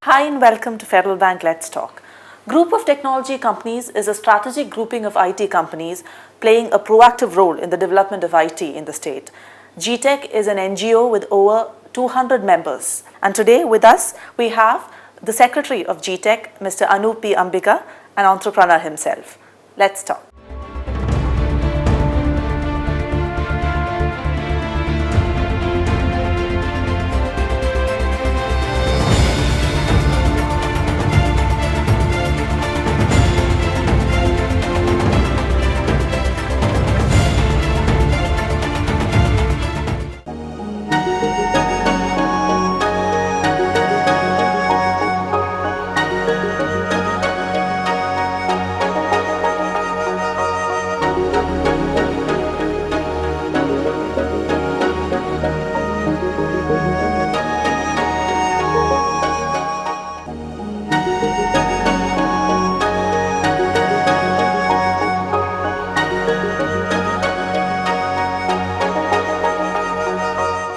Hi and welcome to Federal Bank Let's Talk. Group of Technology Companies is a strategic grouping of IT companies playing a proactive role in the development of IT in the state. GTECH is an NGO with over 200 members. And today with us, we have the Secretary of GTECH, Mr. Anoop.P.Ambika, an entrepreneur himself. Let's talk.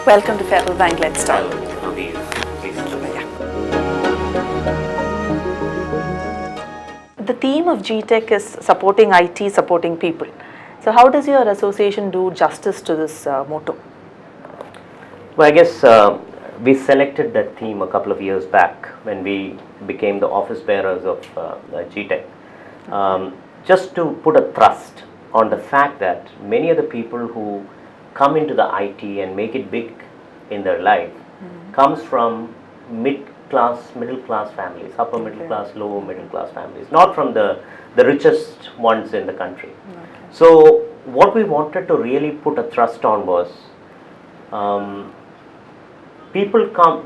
Welcome to Federal Bank Let's Talk. The theme of GTECH is supporting IT, supporting people. So how does your association do justice to this motto? Well, I guess we selected that theme a couple of years back when we became the office bearers of GTECH. Just to put a thrust on the fact that many of the people who come into the IT and make it big in their life comes from middle class families, upper middle class, lower middle class families, not from the richest ones in the country. So what we wanted to really put a thrust on was people come,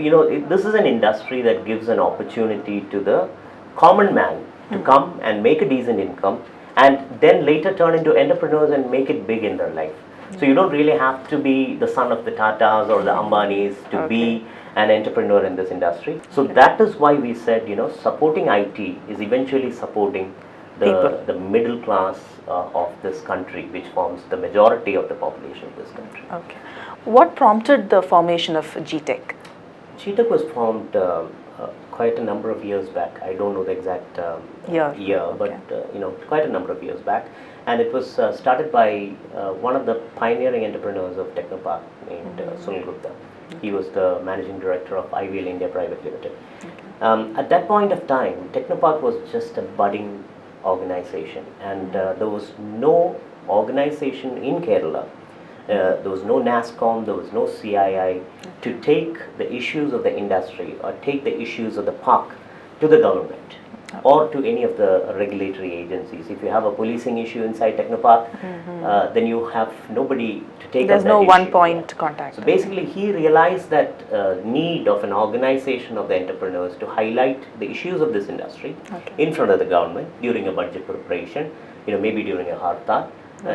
this is an industry that gives an opportunity to the common man to come and make a decent income and then later turn into entrepreneurs and make it big in their life. So you don't really have to be the son of the Tatas or the Ambanis to be an entrepreneur in this industry. So that is why we said, supporting IT is eventually supporting the middle class of this country, which forms the majority of the population of this country. Okay. What prompted the formation of GTECH? GTECH was formed quite a number of years back. I don't know the exact year, but quite a number of years back. And it was started by one of the pioneering entrepreneurs of Technopark named Sunil Gupta. He was the managing director of IVL India Private Limited. At that point of time, Technopark was just a budding organization, and there was no organization in Kerala. There was no NASCOM, there was no CII to take the issues of the industry or take the issues of the park to the government or to any of the regulatory agencies. If you have a policing issue inside Technopark, then you have nobody to take There's up that no issue. one-point contact. So basically, he realized that need of an organization of the entrepreneurs to highlight the issues of this industry in front of the government during a budget preparation, maybe during a harta,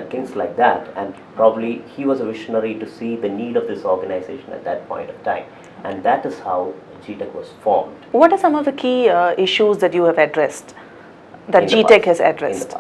things like that. And probably he was a visionary to see the need of this organization at that point of time. And that is how GTECH was formed. What are some of the key issues that you have addressed, that GTECH has addressed?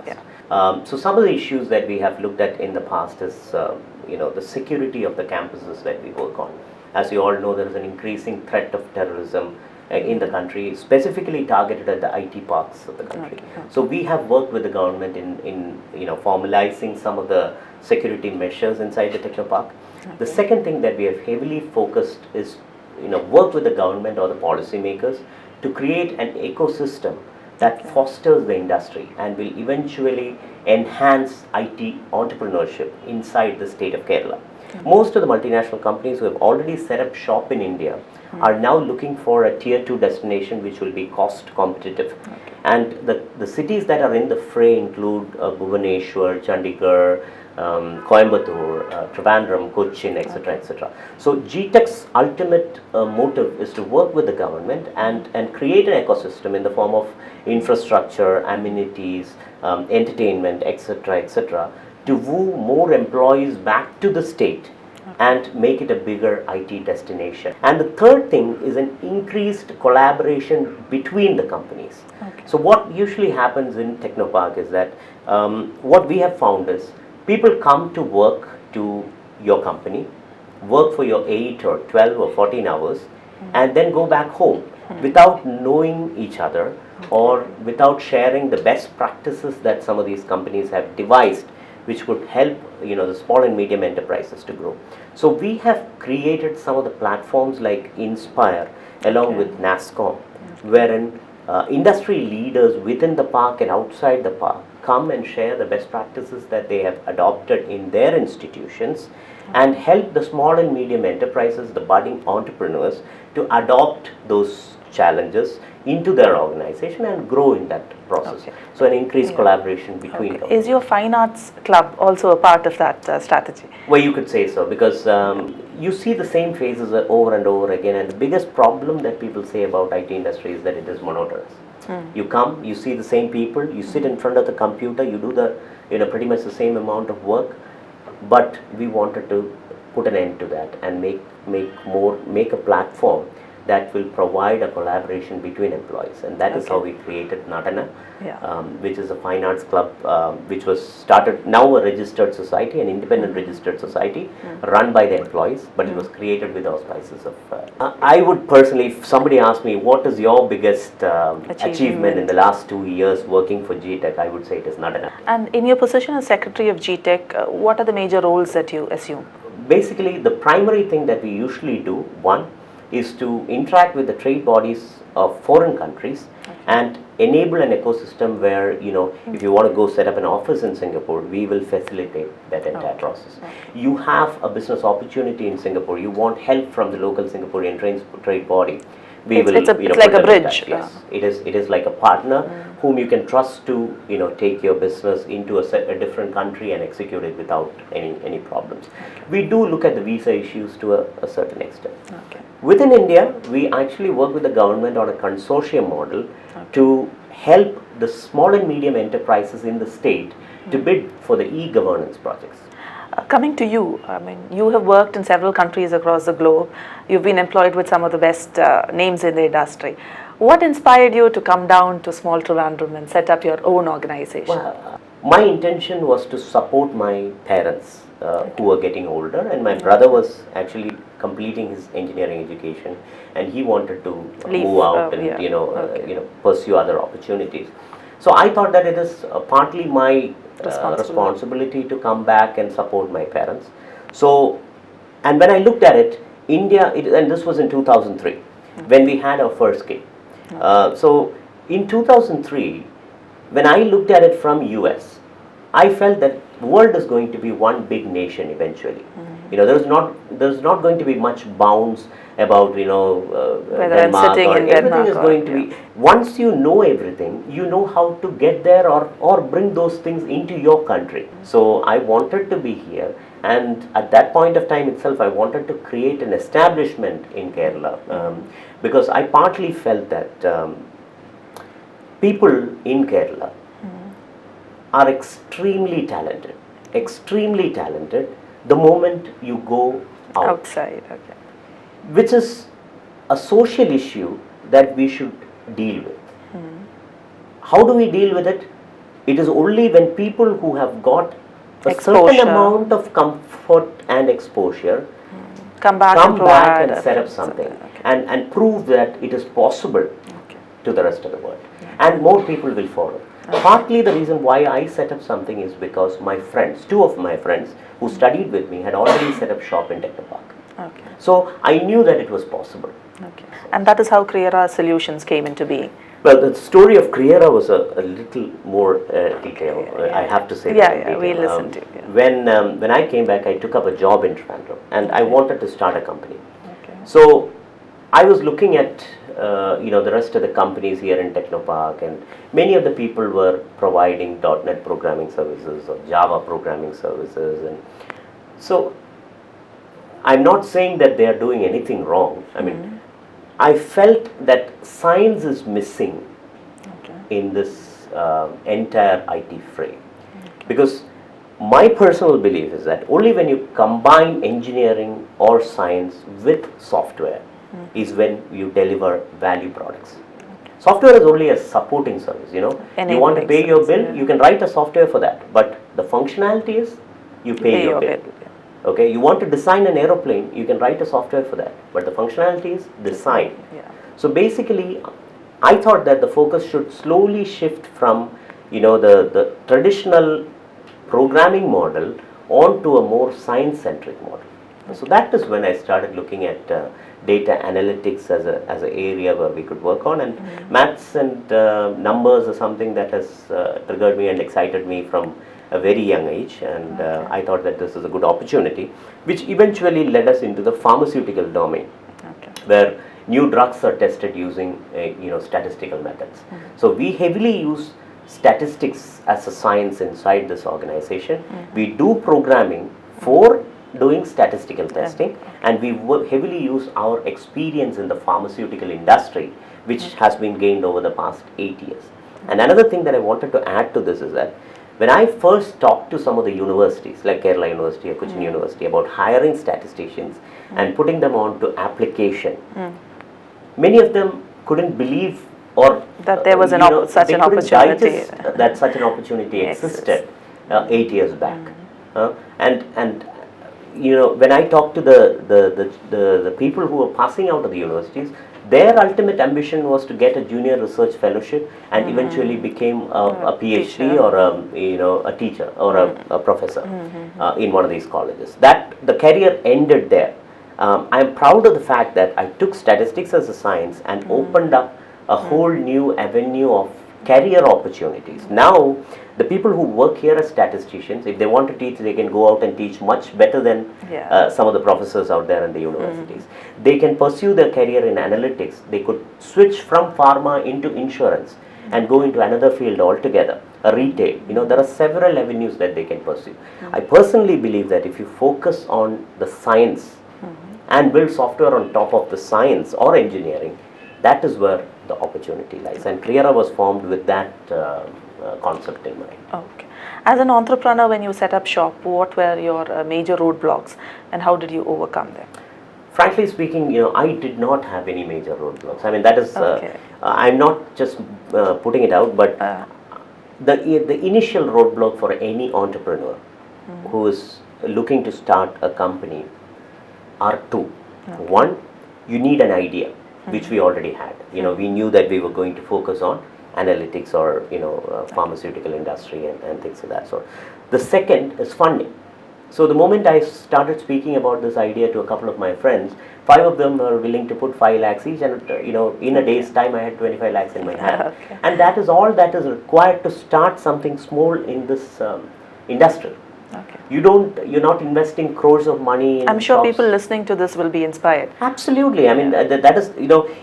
So some of the issues that we have looked at in the past is, the security of the campuses that we work on. As you all know, there is an increasing threat of terrorism in the country, specifically targeted at the IT parks of the country. So we have worked with the government in formalizing some of the security measures inside the Technopark. The second thing that we have heavily focused is work with the government or the policymakers to create an ecosystem that fosters the industry and will eventually enhance IT entrepreneurship inside the state of Kerala. Most of the multinational companies who have already set up shop in India are now looking for a tier 2 destination which will be cost competitive. And the cities that are in the fray include Bhubaneswar, Chandigarh, Coimbatore, Trivandrum, Cochin, etc., etc. So GTECH's ultimate motive is to work with the government and create an ecosystem in the form of infrastructure, amenities, entertainment, etc., etc., to woo more employees back to the state and make it a bigger IT destination. And the third thing is an increased collaboration between the companies. So what usually happens in Technopark is that what we have found is people come to work to your company, work for your 8 or 12 or 14 hours, and then go back home without knowing each other or without sharing the best practices that some of these companies have devised, which would help the small and medium enterprises to grow. So we have created some of the platforms like Inspire along with NASSCOM, wherein industry leaders within the park and outside the park come and share the best practices that they have adopted in their institutions and help the small and medium enterprises, the budding entrepreneurs, to adopt those challenges into their organization and grow in that process. So an increased collaboration between them. Is your fine arts club also a part of that strategy? Well, you could say so, because you see the same faces over and over again, and the biggest problem that people say about IT industry is that it is monotonous. You come, you see the same people, you sit in front of the computer, you do the pretty much the same amount of work, but we wanted to put an end to that and make a platform that will provide a collaboration between employees, and that is how we created Natana, which is a fine arts club, which was started, now a registered society, an independent registered society run by the employees, but it was created with auspices of I would personally, if somebody asked me what is your biggest achievement in the last 2 years working for GTECH, I would say it is Natana. And in your position as secretary of GTECH, what are the major roles that you assume? Basically, the primary thing that we usually do, one, is to interact with the trade bodies of foreign countries and enable an ecosystem where, if you want to go set up an office in Singapore, we will facilitate that entire process. You have a business opportunity in Singapore, you want help from the local Singaporean trade body. It's like a bridge. Yes, it is like a partner whom you can trust to take your business into a different country and execute it without any problems. We do look at the visa issues to a certain extent. Within India, we actually work with the government on a consortium model to help the small and medium enterprises in the state to bid for the e-governance projects. Coming to you, I mean, you have worked in several countries across the globe. You've been employed with some of the best names in the industry. What inspired you to come down to small Trivandrum and set up your own organization? Well, my intention was to support my parents who were getting older, and my brother was actually completing his engineering education, and he wanted to move out and pursue other opportunities. So I thought that it is partly my responsibility to come back and support my parents. So, and when I looked at it, India, and this was in 2003, when we had our first kid. So in 2003, when I looked at it from US, I felt that the world is going to be one big nation eventually. There's not going to be much bounds about Denmark or everything is going to be. Once you know everything, you know how to get there or bring those things into your country. So I wanted to be here, and at that point of time itself, I wanted to create an establishment in Kerala because I partly felt that people in Kerala are extremely talented the moment you go outside, which is a social issue that we should deal with. How do we deal with it? It is only when people who have got a certain amount of comfort and exposure come back and set up something and prove that it is possible to the rest of the world, and more people will follow. Partly the reason why I set up something is because my friends, two of my friends who studied with me had already set up shop in Technopark. So I knew that it was possible. And that is how Kreara Solutions came into being. Well, the story of Kreara was a little more detailed, I have to say. We'll listen to you. When I came back, I took up a job in Trivandrum, and I wanted to start a company. So I was looking at the rest of the companies here in Technopark, and many of the people were providing .NET programming services or Java programming services, and so I'm not saying that they are doing anything wrong. I mean, I felt that science is missing in this entire IT fray, because my personal belief is that only when you combine engineering or science with software is when you deliver value products. Software is only a supporting service, you want to pay your bill, you can write a software for that, but the functionality is you pay your bill. You want to design an aeroplane, you can write a software for that, but the functionality is design. So basically, I thought that the focus should slowly shift from, the traditional programming model onto a more science-centric model. So that is when I started looking at data analytics as an area where we could work on, and maths and numbers are something that has triggered me and excited me from a very young age, and I thought that this is a good opportunity, which eventually led us into the pharmaceutical domain, where new drugs are tested using statistical methods. So we heavily use statistics as a science inside this organization. We do programming for doing statistical testing, and we heavily use our experience in the pharmaceutical industry, which has been gained over the past 8 years. And another thing that I wanted to add to this is that when I first talked to some of the universities like Kerala University or Cochin University about hiring statisticians and putting them on to application, many of them couldn't believe or that there was such an opportunity, that such an opportunity existed 8 years back. And when I talked to the people who were passing out of the universities, their ultimate ambition was to get a junior research fellowship and eventually became a PhD or a teacher or a professor in one of these colleges. That the career ended there. I am proud of the fact that I took statistics as a science and opened up a whole new avenue of career opportunities. Now, the people who work here as statisticians, if they want to teach, they can go out and teach much better than some of the professors out there in the universities. They can pursue their career in analytics. They could switch from pharma into insurance and go into another field altogether, a retail. There are several avenues that they can pursue. I personally believe that if you focus on the science and build software on top of the science or engineering, that is where the opportunity lies. And Kreara was formed with that concept in mind. Okay. As an entrepreneur, when you set up shop, what were your major roadblocks and how did you overcome them? Frankly speaking, I did not have any major roadblocks. I mean, that is, I'm not just putting it out, but the initial roadblock for any entrepreneur who is looking to start a company are two. One, you need an idea, which we already had. We knew that we were going to focus on analytics or pharmaceutical industry and things of that sort. The second is funding. So the moment I started speaking about this idea to a couple of my friends, 5 of them were willing to put 5 lakhs each, and in a day's time I had 25 lakhs in my hand. And that is all that is required to start something small in this industry. You're not investing crores of money in I'm sure shops. People listening to this will be inspired. Absolutely. I mean, that is,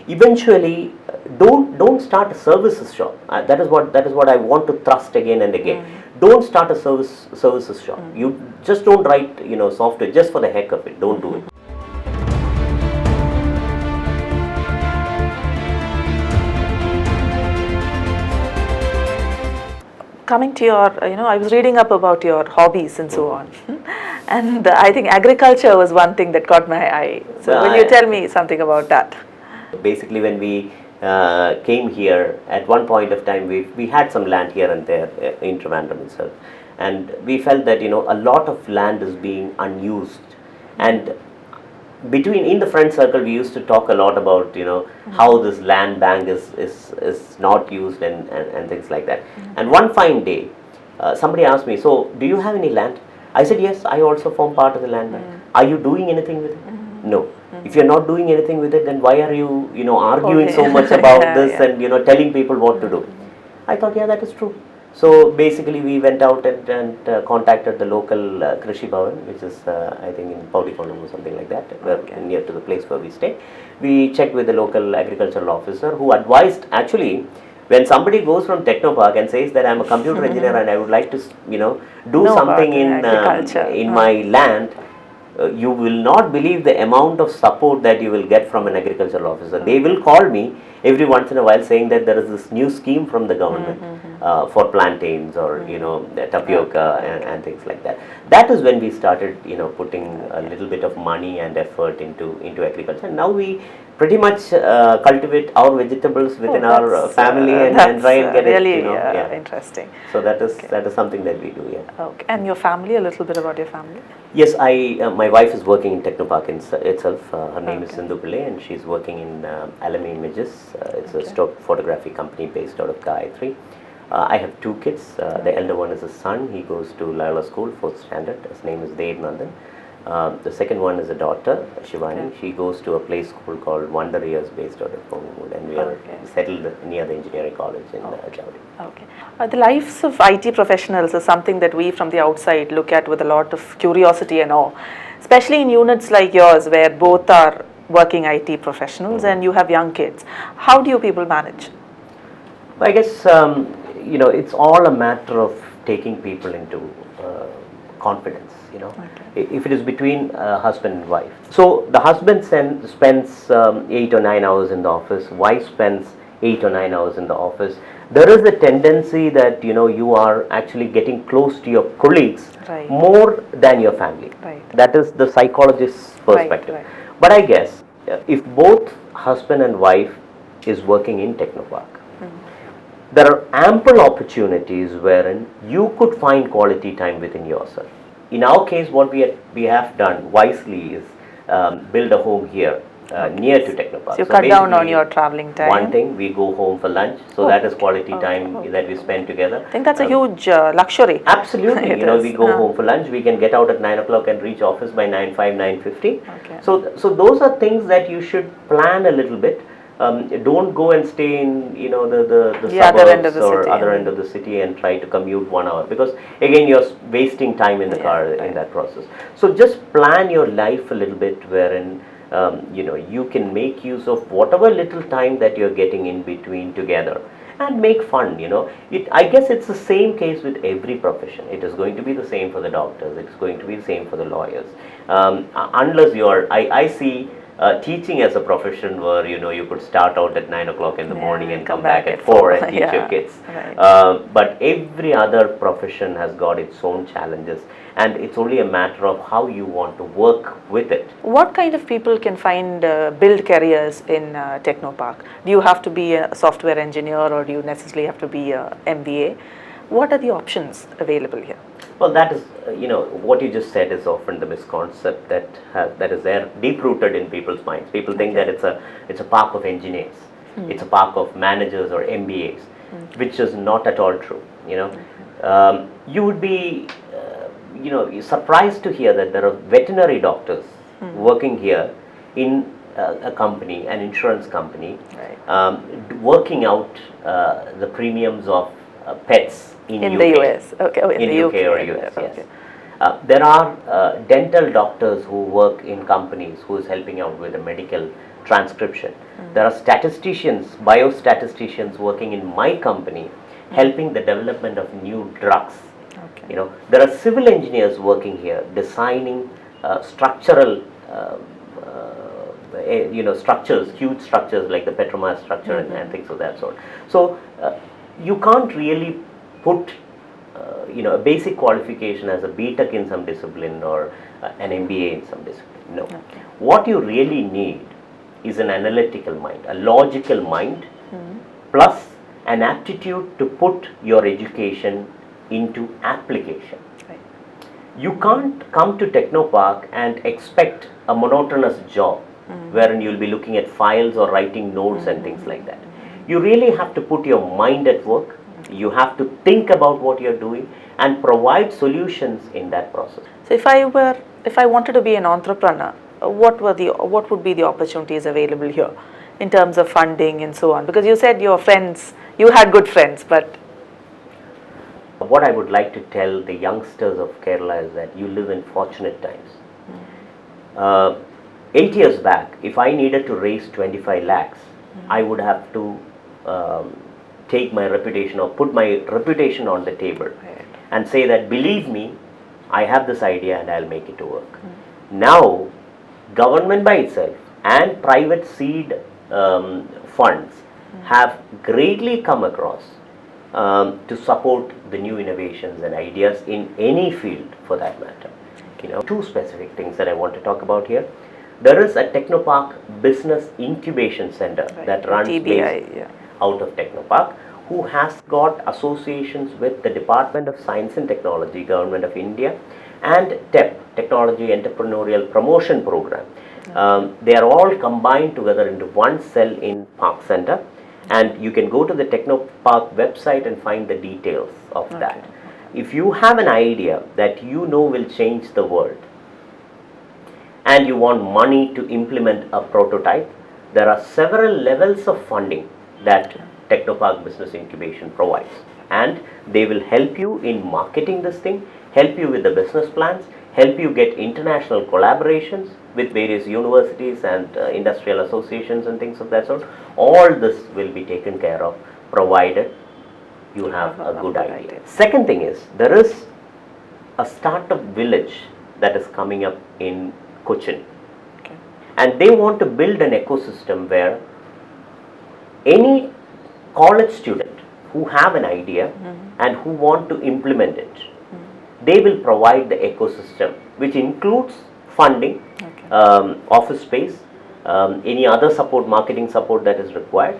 eventually don't start a services shop. That is what I want to thrust again and again. Don't start a services shop. You just don't write software just for the heck of it. Don't do it. Coming to your, I was reading up about your hobbies and so on. And I think agriculture was one thing that caught my eye. So will you tell me something about that? Basically, when we came here, at one point of time, we had some land here and there in Trivandrum itself. And we felt that, a lot of land is being unused. And in the friend circle, we used to talk a lot about, how this land bank is not used and things like that. And one fine day, somebody asked me, so do you have any land? I said, yes, I also form part of the land bank. Are you doing anything with it? No. If you're not doing anything with it, then why are you, arguing so much about this and, telling people what to do? I thought, yeah, that is true. So basically, we went out and contacted the local Krishi Bhavan, which is, I think, in Paulikondam or something like that, near to the place where we stay. We checked with the local agricultural officer who advised, actually, when somebody goes from Technopark and says that I'm a computer engineer and I would like to, do something in my land, you will not believe the amount of support that you will get from an agricultural officer. They will call me every once in a while saying that there is this new scheme from the government for plantains or tapioca and things like that. That is when we started putting a little bit of money and effort into agriculture. And now we pretty much cultivate our vegetables within our family and try and get really it. Interesting. So that is something that we do. Okay. And your family, a little bit about your family. Yes, my My wife is working in Technopark itself. Her name is Anoop.P.Ambika, and she's working in Alamy Images. It's a stock photography company based out of Gayatri. I have two kids. The elder one is a son. He goes to Loyola School, 4th standard. His name is Dev Nandan. The second one is a daughter, Shivani. She goes to a play school called Wonder Years based out of Homewood, and we are settled near the engineering college in Jowli. Okay. The lives of IT professionals is something that we from the outside look at with a lot of curiosity and awe, especially in units like yours where both are working IT professionals and you have young kids. How do you people manage? I guess, it's all a matter of taking people into confidence, if it is between husband and wife. So the husband spends 8 or 9 hours in the office, wife spends 8 or 9 hours in the office. There is a tendency that, you are actually getting close to your colleagues more than your family. That is the psychologist's perspective. But I guess if both husband and wife is working in Technopark, there are ample opportunities wherein you could find quality time within yourself. In our case, what we have done wisely is build a home here near to Technopark. So you cut down on your traveling time. One thing, we go home for lunch, so that is quality time that we spend together. I think that's a huge luxury. Absolutely. We go home for lunch, we can get out at 9 o'clock and reach office by 9:05, 9:50. So those are things that you should plan a little bit. Don't go and stay in the suburbs other end of the city, other end of the city and try to commute 1 hour, because again you're wasting time in the car in that process. So just plan your life a little bit wherein you can make use of whatever little time that you're getting in between together and make fun. I guess it's the same case with every profession. It is going to be the same for the doctors, it's going to be the same for the lawyers, unless I see teaching as a profession where you could start out at 9 o'clock in the morning and come back at 4 and teach your kids. But every other profession has got its own challenges, and it's only a matter of how you want to work with it. What kind of people can build careers in Technopark? Do you have to be a software engineer, or do you necessarily have to be a MBA? What are the options available here? Well, that is, what you just said is often the misconcept that is there, deep-rooted in people's minds. People think that it's a park of engineers, it's a park of managers or MBAs, which is not at all true. You would be, surprised to hear that there are veterinary doctors working here in a company, an insurance company, working out the premiums of pets in the US, in the UK or US, yes. There are dental doctors who work in companies who is helping out with the medical transcription. There are statisticians, biostatisticians working in my company, helping the development of new drugs. There are civil engineers working here, designing structural structures, huge structures like the Petromar structure and things of that sort. So you can't really put a basic qualification as a BTech in some discipline or an MBA in some discipline. No. What you really need is an analytical mind, a logical mind, plus an aptitude to put your education into application. You can't come to Technopark and expect a monotonous job wherein you'll be looking at files or writing notes and things like that. You really have to put your mind at work. You have to think about what you're doing and provide solutions in that process. So if I wanted to be an entrepreneur, what would be the opportunities available here in terms of funding and so on? Because you said your friends, you had good friends, but what I would like to tell the youngsters of Kerala is that you live in fortunate times. 8 years back, if I needed to raise 25 lakhs, I would have to take my reputation or put my reputation on the table and say that, believe me, I have this idea and I'll make it work. Now, government by itself and private seed funds have greatly come across to support the new innovations and ideas in any field for that matter. Two specific things that I want to talk about here. There is a Technopark Business Incubation Center that runs out of Technopark, who has got associations with the Department of Science and Technology, Government of India, and TEP, Technology Entrepreneurial Promotion Program. They are all combined together into one cell in Park Center, and you can go to the Technopark website and find the details of that. If you have an idea that you know will change the world and you want money to implement a prototype, there are several levels of funding that Technopark Business Incubation provides, and they will help you in marketing this thing, help you with the business plans, help you get international collaborations with various universities and industrial associations and things of that sort. All this will be taken care of provided you have a good idea. Second thing is, there is a startup village that is coming up in Cochin, and they want to build an ecosystem where any college student who have an idea and who want to implement it, they will provide the ecosystem, which includes funding, office space, any other support, marketing support that is required.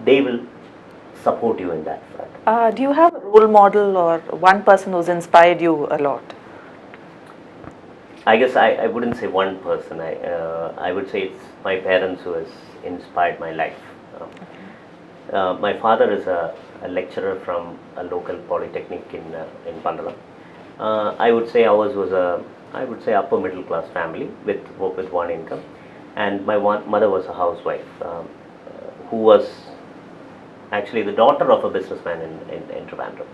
They will support you in that front. Do you have a role model or one person who's inspired you a lot? I guess I wouldn't say one person. I would say it's my parents who has inspired my life. My father is a lecturer from a local polytechnic in Pandala. I would say ours was upper middle class family with one income, and my mother was a housewife who was actually the daughter of a businessman in Trivandrum.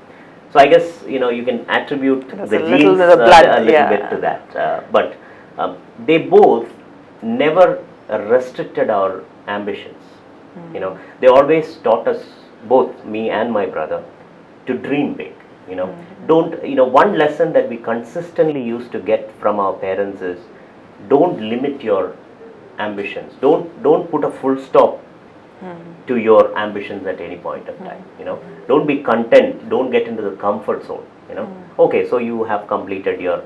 So I guess you can attribute the genes a little bit to that, but they both never restricted our ambitions. They always taught us, both me and my brother, to dream big. One lesson that we consistently used to get from our parents is, don't limit your ambitions. Don't put a full stop to your ambitions at any point of time. Don't be content. Don't get into the comfort zone. Okay, so you have completed your.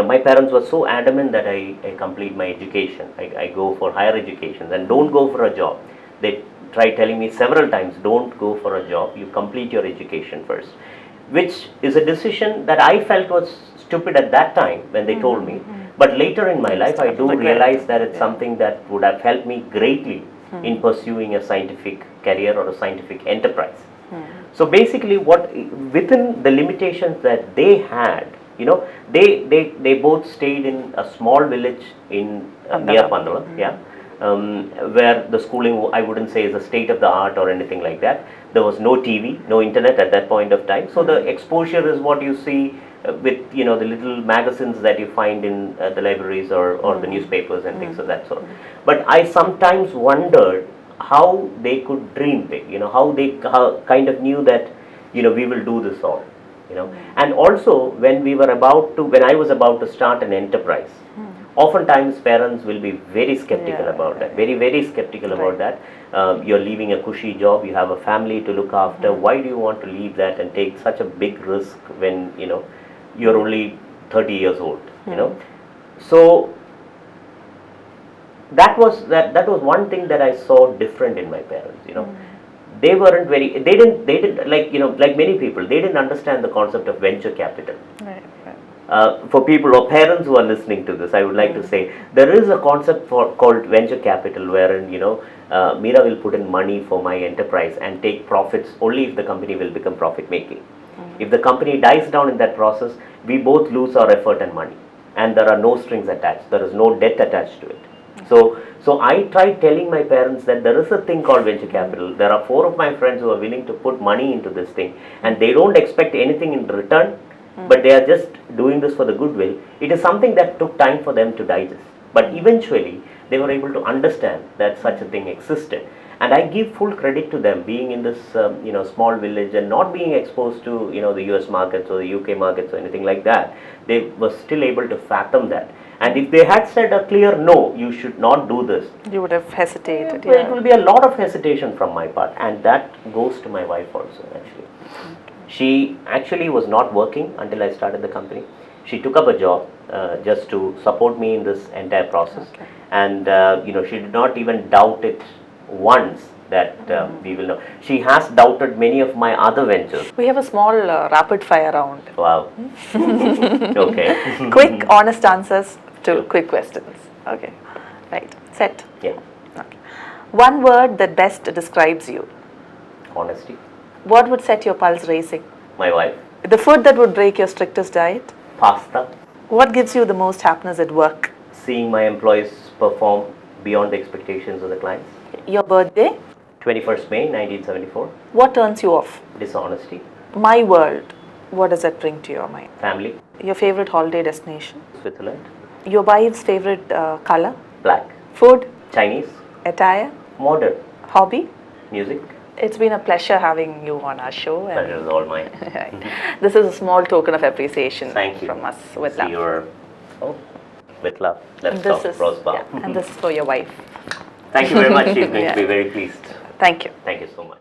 My parents were so adamant that I complete my education. I go for higher education and don't go for a job. They tried telling me several times, don't go for a job. You complete your education first, which is a decision that I felt was stupid at that time when they told me. But later in my life, I do realize that it's something that would have helped me greatly in pursuing a scientific career or a scientific enterprise. So basically, within the limitations that they had, they both stayed in a small village in near Pandala, where the schooling, I wouldn't say is a state of the art or anything like that. There was no TV, no internet at that point of time. So the exposure is what you see with the little magazines that you find in the libraries or the newspapers and things of that sort. But I sometimes wondered how they could dream big, how they kind of knew that we will do this all, and also when I was about to start an enterprise, oftentimes parents will be very skeptical about that, very, very skeptical about that. You're leaving a cushy job, you have a family to look after. Why do you want to leave that and take such a big risk when you're only 30 years old? So that was one thing that I saw different in my parents. They weren't very. They didn't like many people. They didn't understand the concept of venture capital. For people or parents who are listening to this, I would like to say there is a concept called venture capital, wherein Meera will put in money for my enterprise and take profits only if the company will become profit making. If the company dies down in that process, we both lose our effort and money, and there are no strings attached. There is no debt attached to it. So I tried telling my parents that there is a thing called venture capital. There are 4 of my friends who are willing to put money into this thing, and they don't expect anything in return. But they are just doing this for the goodwill. It is something that took time for them to digest. But eventually, they were able to understand that such a thing existed. And I give full credit to them, being in this small village and not being exposed to the US markets or the UK markets or anything like that. They were still able to fathom that. And if they had said a clear no, you should not do this, you would have hesitated. It will be a lot of hesitation from my part, and that goes to my wife also actually. She actually was not working until I started the company. She took up a job just to support me in this entire process. And she did not even doubt it once that we will know. She has doubted many of my other ventures. We have a small rapid fire round. Wow. Okay. Quick, honest answers to Sure. quick questions. Okay. Right. Set. Yeah. Okay. One word that best describes you. Honesty. What would set your pulse racing? My wife. The food that would break your strictest diet. Pasta. What gives you the most happiness at work? Seeing my employees perform beyond the expectations of the clients. Your birthday. 21st May 1974. What turns you off? Dishonesty. My world. What does that bring to your mind? Family. Your favorite holiday destination. Switzerland. Your wife's favorite color. Black. Food. Chinese. Attire. Modern. Hobby. Music. It's been a pleasure having you on our show. And Pleasure is all mine. this is a small token of appreciation Thank you. from us with See love. your, with love. Let's This talk is, Rosebud. yeah, and this is for your wife. Thank you very much. She's going Yeah. to be very pleased. Thank you. Thank you so much.